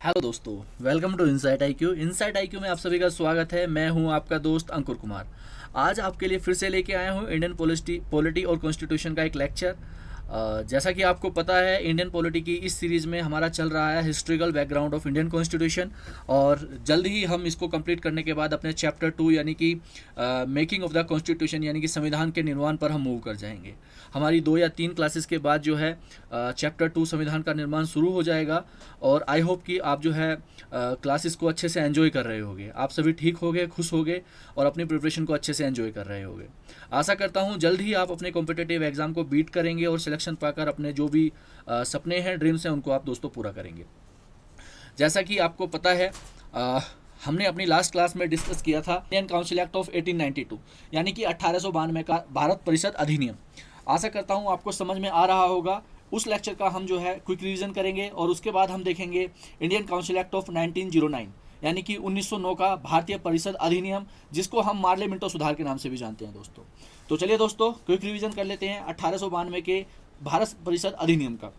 Hello दोस्तों, welcome to insight IQ. Insight IQ में आप सभी का स्वागत है। मैं हूं आपका दोस्त अंकुर कुमार। आज आपके लिए फिर से लेके आया हूं इंडियन पॉलिटी और कॉन्स्टिट्यूशन का एक लेक्चर। जैसा कि आपको पता है, इंडियन पॉलिटी की इस सीरीज़ में हमारा चल रहा है historical background of Indian constitution, और जल्द ही हम इसको कंप्लीट करने के बाद अपने चैप्टर 2 यानी कि मेकिंग ऑफ द कॉन्स्टिट्यूशन यानी कि संविधान के निर्माण पर हम मूव कर जाएंगे। हमारी 2 या 3 क्लासेस के बाद जो है चैप्टर 2 संविधान का निर्माण शुरू हो जाएगा। और आई होप कि आप जो है क्लासेस को अच्छे से एंजॉय कर रहे होगे, आप सभी ठीक होगे, खुश होगे और अपनी प्रिपरेशन को अच्छे से एंजॉय कर रहे होगे। आशा करता हूँ जल्द ही आप अपने कॉम्पिटिटिव एग्जाम को बीट करेंगे और सिलेक्शन पाकर अपने जो भी सपने हैं, ड्रीम्स हैं, उनको आप दोस्तों पूरा करेंगे। जैसा कि आपको पता है, हमने अपनी लास्ट क्लास में डिस्कस किया था इंडियन काउंसिल एक्ट ऑफ 1892 यानी कि 1892 का भारत परिषद अधिनियम। आशा करता हूँ आपको समझ में आ रहा होगा। उस लेक्चर का हम जो है क्विक रिवीजन करेंगे और उसके बाद हम देखेंगे इंडियन काउंसिल एक्ट ऑफ 1909 यानी कि 1909 का भारतीय परिषद अधिनियम, जिसको हम मार्ले मिंटो सुधार के नाम से भी जानते हैं दोस्तों। तो चलिए दोस्तों, क्विक रिवीजन कर लेते हैं 1892 के भारत परिषद अधिनियम का।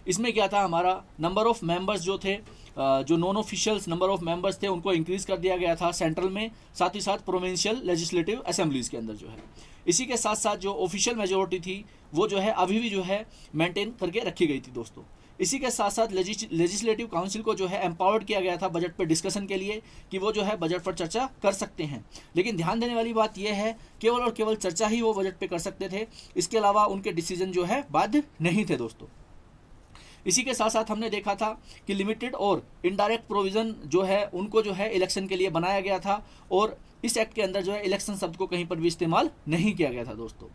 इसमें क्या था, हमारा नंबर ऑफ मेंबर्स जो थे, जो non officials number of members थे, उनको इंक्रीज कर दिया गया था सेंट्रल में, साथ ही साथ प्रोविंशियल लेजिस्लेटिव असेंबलीज के अंदर जो है। इसी के साथ साथ जो ऑफिशियल मेजोरिटी थी वो जो है अभी भी जो है मेंटेन करके रखी गई थी दोस्तों। इसी के साथ साथ लेजिस्लेटिव काउंसिल को जो है एम्पावर्ड किया गया था बजट पर डिस्कशन के लिए, कि वो जो है बजट पर चर्चा कर सकते हैं। लेकिन ध्यान देने वाली बात यह है, केवल और केवल चर्चा ही वो बजट पे कर सकते थे, इसके अलावा उनके डिसीजन जो है बाध्य नहीं थे दोस्तों। इसी के साथ साथ हमने देखा था कि लिमिटेड और इनडायरेक्ट प्रोविज़न जो है उनको जो है इलेक्शन के लिए बनाया गया था, और इस एक्ट के अंदर जो है इलेक्शन शब्द को कहीं पर भी इस्तेमाल नहीं किया गया था दोस्तों।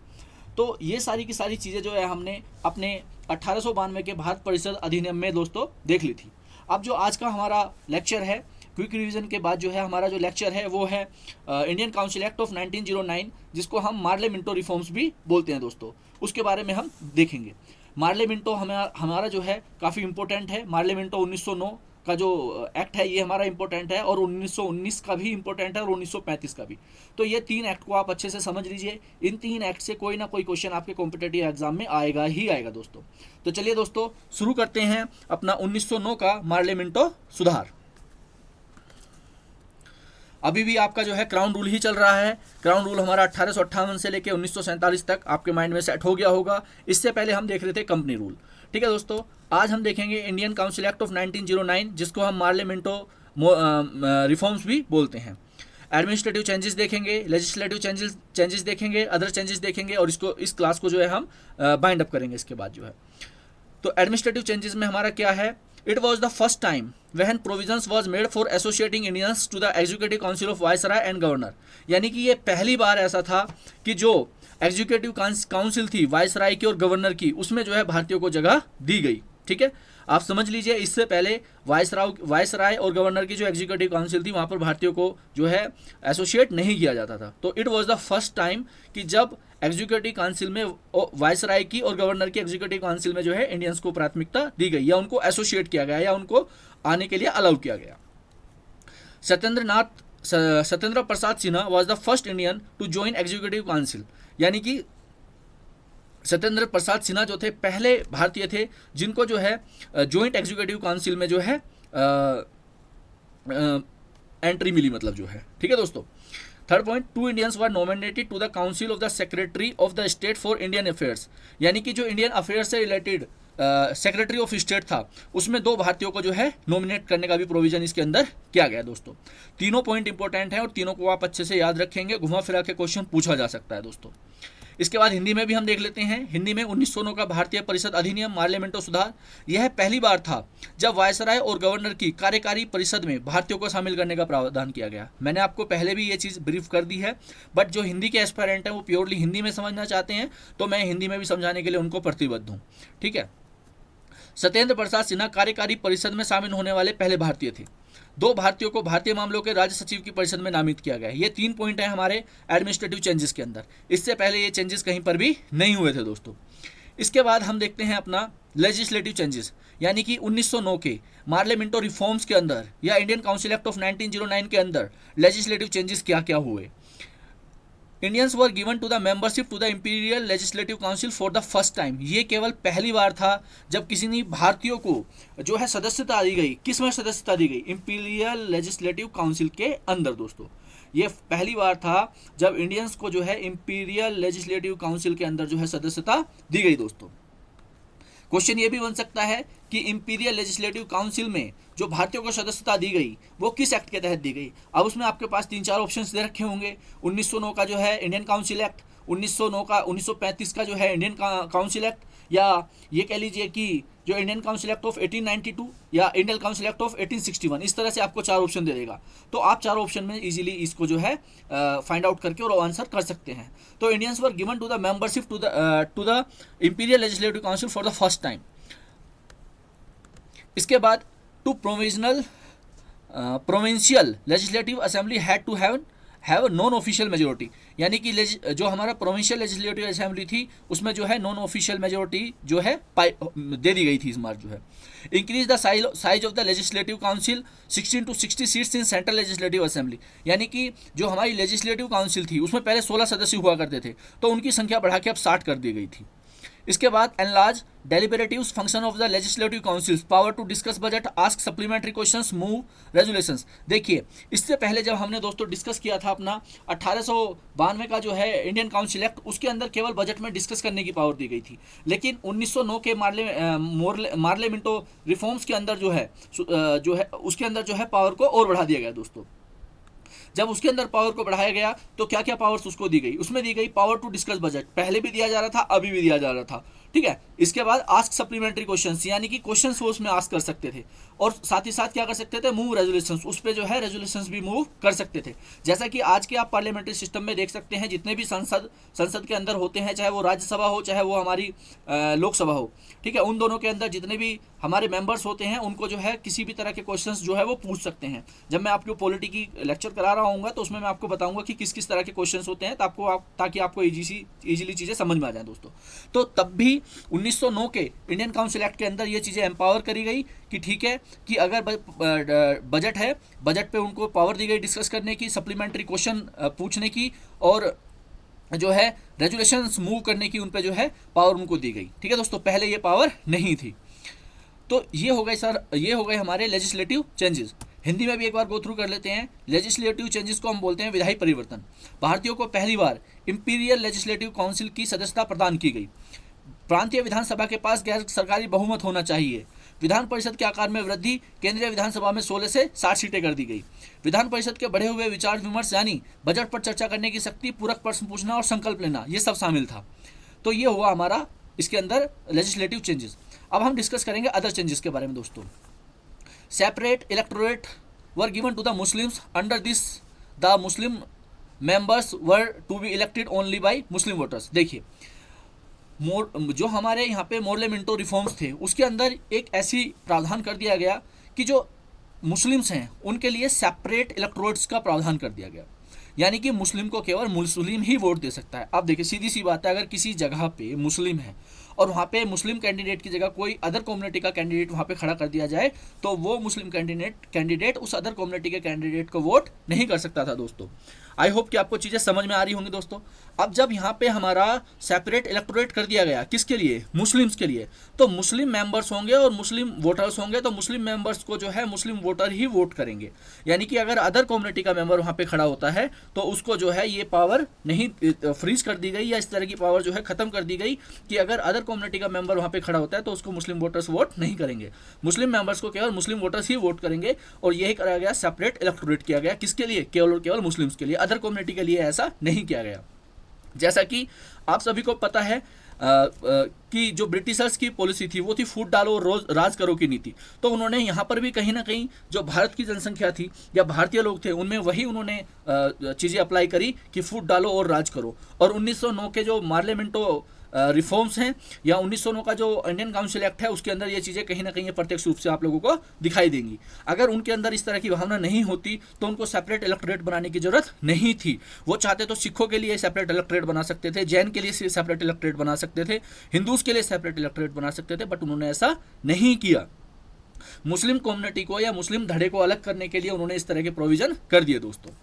तो ये सारी की सारी चीज़ें जो है हमने अपने 1892 के भारत परिषद अधिनियम में दोस्तों देख ली थी। अब जो आज का हमारा लेक्चर है, क्विक रिवीजन के बाद जो है हमारा जो लेक्चर है वो है इंडियन काउंसिल एक्ट ऑफ 1909, जिसको हम मार्ले मिंटो रिफॉर्म्स भी बोलते हैं दोस्तों। उसके बारे में हम देखेंगे। मार्ले मिंटो हमारा जो है काफ़ी इंपॉर्टेंट है। मार्ले मिंटो 1909 का जो एक्ट है ये हमारा इंपॉर्टेंट है, और 1919 का भी इंपॉर्टेंट है, और 1935 का भी। तो ये 3 एक्ट को आप अच्छे से समझ लीजिए। इन 3 एक्ट से कोई ना कोई क्वेश्चन आपके कॉम्पिटेटिव एग्जाम में आएगा ही आएगा दोस्तों। तो चलिए दोस्तों, शुरू करते हैं अपना 1909 का मार्ले मिंटो सुधार। अभी भी आपका जो है क्राउन रूल ही चल रहा है। क्राउन रूल हमारा 1858 से लेकर 1947 तक आपके माइंड में सेट हो गया होगा। इससे पहले हम देख रहे थे कंपनी रूल। ठीक है दोस्तों, आज हम देखेंगे इंडियन काउंसिल एक्ट ऑफ 1909, जिसको हम मार्ले मिंटो रिफॉर्म्स भी बोलते हैं। एडमिनिस्ट्रेटिव चेंजेस देखेंगे, लेजिस्लेटिव चेंजेस देखेंगे, अदर चेंजेस देखेंगे, और इस क्लास को जो है हम बाइंड अप करेंगे इसके बाद जो है। तो एडमिनिस्ट्रेटिव चेंजेस में हमारा क्या है, it was the first time when provisions was made for associating Indians to the executive council of viceroy and governor। यानी कि ये पहली बार ऐसा था कि जो एग्जीक्यूटिव काउंसिल थी वाइसराय की और गवर्नर की, उसमें जो है भारतीयों को जगह दी गई। ठीक है, आप समझ लीजिए, इससे पहले वाइसराय और गवर्नर की जो एग्जीक्यूटिव काउंसिल थी वहाँ पर भारतीयों को जो है एसोसिएट नहीं किया जाता था। तो it was the first time कि जब एग्जीक्यूटिव काउंसिल में वाइसराय की और गवर्नर की एग्जीक्यूटिव काउंसिल में जो है इंडियंस को प्राथमिकता दी गई, या उनको एसोसिएट किया गया, या उनको आने के लिए अलाउ किया गया। Satyendra Prasad Sinha was the first Indian to join executive council. यानी कि सत्येंद्र प्रसाद सिन्हा जो थे पहले भारतीय थे जिनको जो है ज्वाइंट एग्जीक्यूटिव काउंसिल में जो है एंट्री मिली, मतलब जो है। ठीक है दोस्तों, third point, 2 Indians were nominated to the council of the secretary of the state for Indian affairs. यानी कि जो इंडियन अफेयर्स से रिलेटेड सेक्रेटरी ऑफ स्टेट था, उसमें 2 भारतीयों को जो है नॉमिनेट करने का भी प्रोविजन इसके अंदर किया गया दोस्तों। तीनों पॉइंट इंपॉर्टेंट हैं और तीनों को आप अच्छे से याद रखेंगे, घुमा फिरा के क्वेश्चन पूछा जा सकता है दोस्तों। इसके बाद हिंदी में भी हम देख लेते हैं। हिंदी में 1909 का भारतीय परिषद अधिनियम मार्ले मिंटो सुधार, यह पहली बार था जब वायसराय और गवर्नर की कार्यकारी परिषद में भारतीयों को शामिल करने का प्रावधान किया गया। मैंने आपको पहले भी ये चीज़ ब्रीफ कर दी है, बट जो हिंदी के एस्पायरेंट हैं वो प्योरली हिंदी में समझना चाहते हैं, तो मैं हिंदी में भी समझाने के लिए उनको प्रतिबद्ध हूँ। ठीक है, सत्येंद्र प्रसाद सिन्हा कार्यकारी परिषद में शामिल होने वाले पहले भारतीय थे। 2 भारतीयों को भारतीय मामलों के राज्य सचिव की परिषद में नामित किया गया। ये 3 पॉइंट हैं हमारे एडमिनिस्ट्रेटिव चेंजेस के अंदर। इससे पहले ये चेंजेस कहीं पर भी नहीं हुए थे दोस्तों। इसके बाद हम देखते हैं अपना लेजिस्लेटिव चेंजेस, यानी कि 1909 के मार्ले मिंटो रिफॉर्म्स के अंदर या इंडियन काउंसिल एक्ट ऑफ 1909 के अंदर लेजिस्लेटिव चेंजेस क्या क्या हुए। Indians were given to the membership to the imperial legislative council for the first time. ये केवल पहली बार था जब किसी ने भारतीयों को जो है सदस्यता दी गई। किस में सदस्यता दी गई? इंपीरियल लेजिस्लेटिव काउंसिल के अंदर दोस्तों। ये पहली बार था जब इंडियंस को जो है इंपीरियल लेजिस्लेटिव काउंसिल के अंदर जो है सदस्यता दी गई दोस्तों। क्वेश्चन ये भी बन सकता है कि इंपीरियल लेजिस्लेटिव काउंसिल में जो भारतीयों को सदस्यता दी गई वो किस एक्ट के तहत दी गई। अब उसमें आपके पास 3-4 ऑप्शंस दे रखे होंगे। 1909 का जो है इंडियन काउंसिल एक्ट, 1909 का 1935 का जो है इंडियन काउंसिल एक्ट, या ये कह लीजिए कि जो इंडियन काउंसिल एक्ट ऑफ 1892 या इंडियन काउंसिल एक्ट ऑफ 1861। इस तरह से आपको 4 ऑप्शन दे देगा। तो आप 4 ऑप्शन में इजीली इसको जो है फाइंड आउट करके और आंसर कर सकते हैं। तो Indians were given to the membership to the imperial legislative council for the first time. इसके बाद to provincial legislative assembly had to have non official majority, यानी कि जो हमारा प्रोविंशियल लेजिस्लेटिव असेंबली थी उसमें जो है नॉन ऑफिशियल मेजोरिटी जो है दे दी गई थी इस बार जो है। Increase the size of the legislative council 16 to 60 seats in central legislative assembly, यानी कि जो हमारी लेजिस्लेटिव काउंसिल थी उसमें पहले 16 सदस्य हुआ करते थे, तो उनकी संख्या बढ़ा के अब 60 कर दी गई थी। इसके बाद enlarge deliberatives function of the legislative councils, power to discuss budget, ask supplementary questions, move resolutions. देखिए, इससे पहले जब हमने दोस्तों डिस्कस किया था अपना 1892 का जो है इंडियन काउंसिल एक्ट, उसके अंदर केवल बजट में डिस्कस करने की पावर दी गई थी। लेकिन 1909 के मार्लेमेंटो रिफॉर्म्स के अंदर जो है उसके अंदर जो है पावर को और बढ़ा दिया गया दोस्तों। जब उसके अंदर पावर को बढ़ाया गया तो क्या क्या पावर्स उसको दी गई? उसमें दी गई पावर टू डिस्कस बजट, पहले भी दिया जा रहा था, अभी भी दिया जा रहा था, ठीक है। इसके बाद आस्क सप्लीमेंट्री क्वेश्चंस, यानी कि क्वेश्चंस वो उसमें आस्क कर सकते थे, और साथ ही साथ क्या कर सकते थे? मूव रेजोल्यूशंस, उस पर जो है रेजोल्यूशंस भी मूव कर सकते थे। जैसा कि आज के आप पार्लियामेंट्री सिस्टम में देख सकते हैं, जितने भी संसद के अंदर होते हैं, चाहे वो राज्यसभा हो चाहे वो हमारी लोकसभा हो, ठीक है, उन दोनों के अंदर जितने भी हमारे मेंबर्स होते हैं उनको जो है किसी भी तरह के क्वेश्चंस जो है वो पूछ सकते हैं। जब मैं आपको पॉलिटी की लेक्चर करा रहा हूँ तो उसमें मैं आपको बताऊंगा कि किस किस तरह के क्वेश्चंस होते हैं, ताकि आपको इजीली चीज़ें समझ में आ जाए दोस्तों। तो तब भी 1909 के इंडियन काउंसिल एक्ट के अंदर ये चीज़ें एम्पावर करी गई कि ठीक है कि अगर बजट है, बजट पे उनको पावर दी गई डिस्कस करने की, सप्लीमेंट्री क्वेश्चन पूछने की, और जो है रेजुलेशंस मूव करने की उन पे जो है पावर उनको दी गई। ठीक है दोस्तों, पहले ये पावर नहीं थी। तो ये हो गए सर, ये हो गए हमारे लेजिस्लेटिव चेंजेस। हिंदी में भी एक बार गो थ्रू कर लेते हैं। लेजिस्लेटिव चेंजेस को हम बोलते हैं विधायी परिवर्तन। भारतीयों को पहली बार इंपीरियल लेजिस्लेटिव काउंसिल की सदस्यता प्रदान की गई। प्रांतीय विधानसभा के पास गैर सरकारी बहुमत होना चाहिए। विधान परिषद के आकार में वृद्धि, केंद्रीय विधानसभा में 16 से 60 सीटें कर दी गई। विधान परिषद के बढ़े हुए विचार विमर्श, यानी बजट पर चर्चा करने की शक्ति, पूरक प्रश्न पूछना और संकल्प लेना, ये सब शामिल था। तो ये हुआ हमारा इसके अंदर लेजिस्लेटिव चेंजेस। अब हम डिस्कस करेंगे अदर चेंजेस के बारे में दोस्तों। Separate electorate were given to the Muslims, under this the Muslim members were to be elected only by Muslim voters. देखिए, जो हमारे यहाँ पे मोर्लेमेंटो रिफॉर्म्स थे उसके अंदर एक ऐसी प्रावधान कर दिया गया कि जो मुस्लिम्स हैं उनके लिए सेपरेट इलेक्टोरेट्स का प्रावधान कर दिया गया, यानी कि मुस्लिम को केवल मुस्लिम ही वोट दे सकता है। अब देखिए, सीधी सी बात है, अगर किसी जगह पे मुस्लिम है और वहाँ पे मुस्लिम कैंडिडेट की जगह कोई अदर कम्युनिटी का कैंडिडेट वहाँ पे खड़ा कर दिया जाए तो वो मुस्लिम कैंडिडेट उस अदर कम्युनिटी के कैंडिडेट को वोट नहीं कर सकता था दोस्तों। आई होप कि आपको चीज़ें समझ में आ रही होंगी दोस्तों। अब जब यहाँ पे हमारा सेपरेट इलेक्टोरेट कर दिया गया, किसके लिए? मुस्लिम्स के लिए। तो मुस्लिम मेंबर्स होंगे और मुस्लिम वोटर्स होंगे, तो मुस्लिम मेंबर्स को जो है मुस्लिम वोटर ही वोट करेंगे। यानी कि अगर अदर कम्युनिटी का मेंबर वहाँ पे खड़ा होता है तो उसको जो है ये पावर नहीं फ्रीज कर दी गई, या इस तरह की पावर जो है खत्म कर दी गई कि अगर अदर कम्युनिटी का मेंबर वहाँ पे खड़ा होता है तो उसको मुस्लिम वोटर्स वोट नहीं करेंगे। मुस्लिम मेंबर्स को केवल मुस्लिम वोटर्स ही वोट करेंगे, और यही करा गया, सेपरेट इलेक्टोरेट किया गया। किसके लिए? केवल और केवल मुस्लिम्स के लिए। अदर कम्युनिटी के लिए ऐसा नहीं किया गया। जैसा कि आप सभी को पता है कि जो ब्रिटिशर्स की पॉलिसी थी वो थी फूट डालो रोज राज करो की नीति। तो उन्होंने यहाँ पर भी कहीं ना कहीं जो भारत की जनसंख्या थी या भारतीय लोग थे उनमें वही उन्होंने चीज़ें अप्लाई करी कि फूट डालो और राज करो। और 1909 के जो मार्लेमेंटो रिफॉर्म्स हैं या 1909 का जो इंडियन काउंसिल एक्ट है उसके अंदर ये चीज़ें कहीं ना कहीं प्रत्यक्ष रूप से आप लोगों को दिखाई देंगी। अगर उनके अंदर इस तरह की भावना नहीं होती तो उनको सेपरेट इलेक्टोरेट बनाने की जरूरत नहीं थी। वो चाहते तो सिखों के लिए सेपरेट इलेक्टोरेट बना सकते थे, जैन के लिए सेपरेट इलेक्टोरेट बना सकते थे, हिंदूज के लिए सेपरेट इलेक्टोरेट बना सकते थे, बट उन्होंने ऐसा नहीं किया। मुस्लिम कम्युनिटी को या मुस्लिम धड़े को अलग करने के लिए उन्होंने इस तरह के प्रोविजन कर दिए दोस्तों।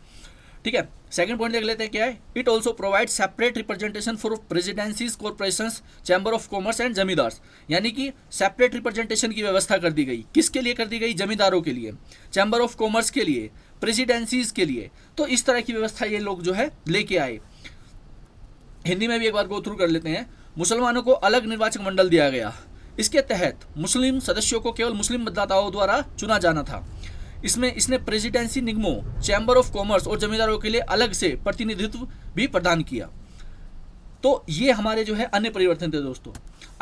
ठीक है, सेकंड पॉइंट देख लेते हैं क्या है। It also provide separate representation for presidencies, corporations, chamber of commerce and zamindars, यानी कि सेपरेट रिप्रेजेंटेशन की व्यवस्था कर दी गई। किसके लिए कर दी गई? जमींदारों के लिए, चैम्बर ऑफ कॉमर्स के लिए, प्रेसिडेंसीज के लिए। तो इस तरह की व्यवस्था ये लोग जो है लेके आए। हिंदी में भी एक बार गो थ्रू कर लेते हैं। मुसलमानों को अलग निर्वाचक मंडल दिया गया। इसके तहत मुस्लिम सदस्यों को केवल मुस्लिम मतदाताओं द्वारा चुना जाना था। इसने प्रेसिडेंसी निगमों, चैम्बर ऑफ कॉमर्स और जमींदारों के लिए अलग से प्रतिनिधित्व भी प्रदान किया। तो ये हमारे जो है अन्य परिवर्तन थे दोस्तों।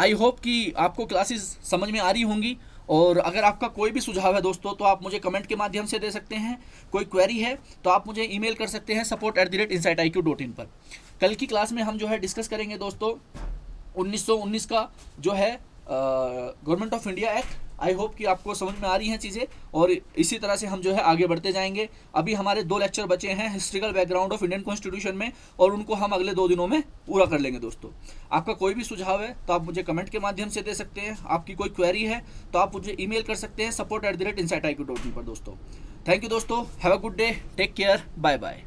आई होप कि आपको क्लासेस समझ में आ रही होंगी, और अगर आपका कोई भी सुझाव है दोस्तों तो आप मुझे कमेंट के माध्यम से दे सकते हैं। कोई क्वेरी है तो आप मुझे ईमेल कर सकते हैं support@insightIQ.in पर। कल की क्लास में हम जो है डिस्कस करेंगे दोस्तों 1919 का जो है government of India act. I hope कि आपको समझ में आ रही हैं चीज़ें, और इसी तरह से हम जो है आगे बढ़ते जाएंगे। अभी हमारे 2 लेक्चर बचे हैं historical background of Indian constitution में, और उनको हम अगले 2 दिनों में पूरा कर लेंगे दोस्तों। आपका कोई भी सुझाव है तो आप मुझे कमेंट के माध्यम से दे सकते हैं। आपकी कोई क्वेरी है तो आप मुझे ईमेल कर सकते हैं support@insightIQ.in पर दोस्तों। थैंक यू दोस्तों, have a good day, take care, bye bye.